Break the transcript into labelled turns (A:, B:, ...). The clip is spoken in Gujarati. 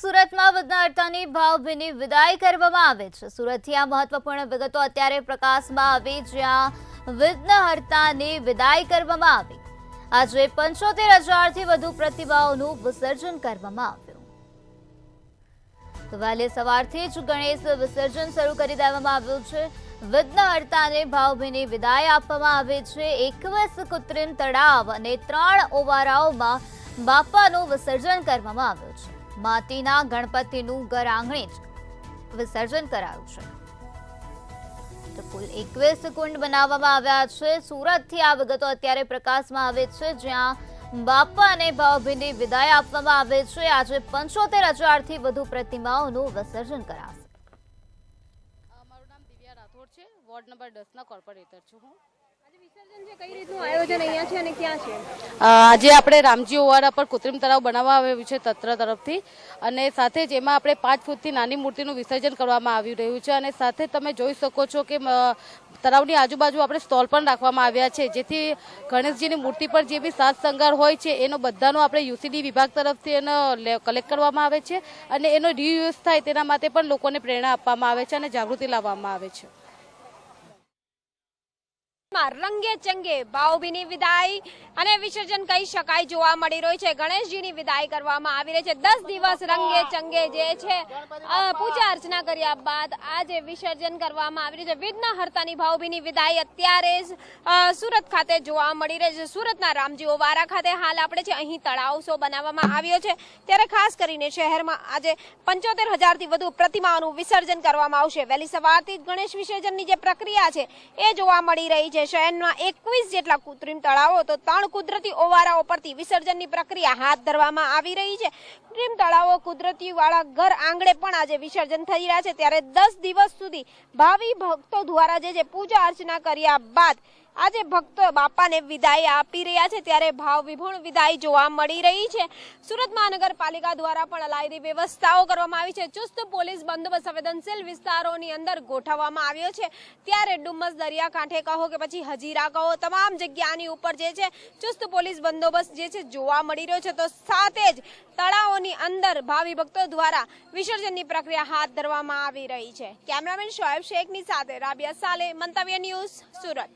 A: સુરતમાં વિઘ્નહર્તાની ભાવભીની વિદાય કરવામાં આવે છે। સુરતથી આ મહત્વપૂર્ણ વિગતો અત્યારે પ્રકાશમાં આવી, જ્યાં વિઘ્નહર્તાની વિદાય કરવામાં આવી। આજે 75,000થી વધુ પ્રતિમાઓનું વિસર્જન કરવામાં આવ્યું। તો વહેલી સવારથી જ ગણેશ વિસર્જન શરૂ કરી દેવામાં આવ્યું છે। વિઘ્નહર્તાને ભાવભીની વિદાય આપવામાં આવે છે। 21 કૃત્રિમ તળાવ અને 3 ઓવારાઓમાં બાપાનું વિસર્જન કરવામાં આવ્યું છે। માટીના ગણપતિનું ઘર આંગણે જ વિસર્જન કરાયું છે। તો કુલ 21 કુંડ બનાવવામાં આવ્યા છે। સુરતથી આ વિગતો અત્યારે પ્રકાશમાં આવે છે, જ્યાં બાપા અને ભાવભીની વિદાય આપવામાં આવે છે। આજે 75,000થી વધુ પ્રતિમાઓનું વિસર્જન કરાશે।
B: મારું નામ દિવ્યા રાઠોડ છે, વોર્ડ નંબર 10 ના કોર્પોરેટર છું હું। આજે આપણે રામજી ઓવારા પર કૃત્રિમ તળાવ બનાવવા આવ્યું છે તંત્ર તરફથી, અને સાથે જ એમાં આપણે 5 ફૂટથી નાની મૂર્તિનું વિસર્જન કરવામાં આવી રહ્યું છે। અને સાથે તમે જોઈ શકો છો કે તળાવની આજુબાજુ આપણે સ્ટોલ પણ રાખવામાં આવ્યા છે, જેથી ગણેશજીની મૂર્તિ પર જે બી સાજ શણગાર હોય છે એનો બધાનો આપણે યુસીડી વિભાગ તરફથી એનો કલેક્ટ કરવામાં આવે છે, અને એનો રીયુઝ થાય તેના માટે પણ લોકોને પ્રેરણા આપવામાં આવે છે અને જાગૃતિ લાવવામાં આવે છે।
C: રંગે ચંગે ભાવભીની વિદાય અને વિસર્જન કહી શકાય જોવા મળી રહ્યું છે। ગણેશજીની વિદાય કરવામાં આવી રહી છે। 10 દિવસ રંગે ચંગે જે છે પૂજા અર્ચના કર્યા બાદ આજે વિસર્જન કરવામાં આવી રહ્યું છે। વિઘ્નહર્તાની ભાવભીની વિદાય અત્યારે જ સુરત ખાતે જોવા મળી રહી છે। સુરતના રામજી ઓવારા ખાતે હાલ આપણે છે, અહીં તળાવ શો બનાવવામાં આવ્યો છે, ત્યારે ખાસ કરીને શહેરમાં આજે 75,000થી વધુ પ્રતિમાઓનું વિસર્જન કરવામાં આવશે। વહેલી સવારથી જ ગણેશ વિસર્જનની જે પ્રક્રિયા છે એ જોવા મળી રહી છે। શહેરમાં 21 જેટલા કૃત્રિમ તળાવો તો 3 કુદરતી ઓવારાઓ પરથી વિસર્જનની પ્રક્રિયા હાથ ધરવામાં આવી રહી છે। કૃત્રિમ તળાવો કુદરતી વાળા ઘર આંગણે પણ આજે વિસર્જન થઈ રહ્યા છે, ત્યારે 10 દિવસ સુધી ભાવિ ભક્તો દ્વારા જે પૂજા અર્ચના કર્યા બાદ આજે ભક્તો બાપાને વિદાય આપી રહ્યા છે, ત્યારે ભાવવિભૂર વિદાય જોવા મળી રહી છે। સુરત મહાનગરપાલિકા દ્વારા પણ લાયરી વ્યવસ્થાઓ કરવામાં આવી છે। ચુસ્ત પોલીસ બંદોબસ્ત સંવેદનશીલ વિસ્તારોની અંદર ગોઠવવામાં આવ્યો છે, ત્યારે ડુમ્મસ દરિયાકાંઠે કહો કે પછી હજીરા કહો, તમામ જગ્યાની ઉપર જે છે ચુસ્ત પોલીસ બંદોબસ્ત જે છે જોવા મળી રહ્યો છે। તો સાથે જ તળાવોની અંદર ભાવિ ભક્તો દ્વારા વિસર્જનની પ્રક્રિયા હાથ ધરવામાં આવી રહી છે। કેમેરામેન શોએબ શેખની સાથે રાબિયા સાલે, મંતવ્ય ન્યૂઝ, સુરત।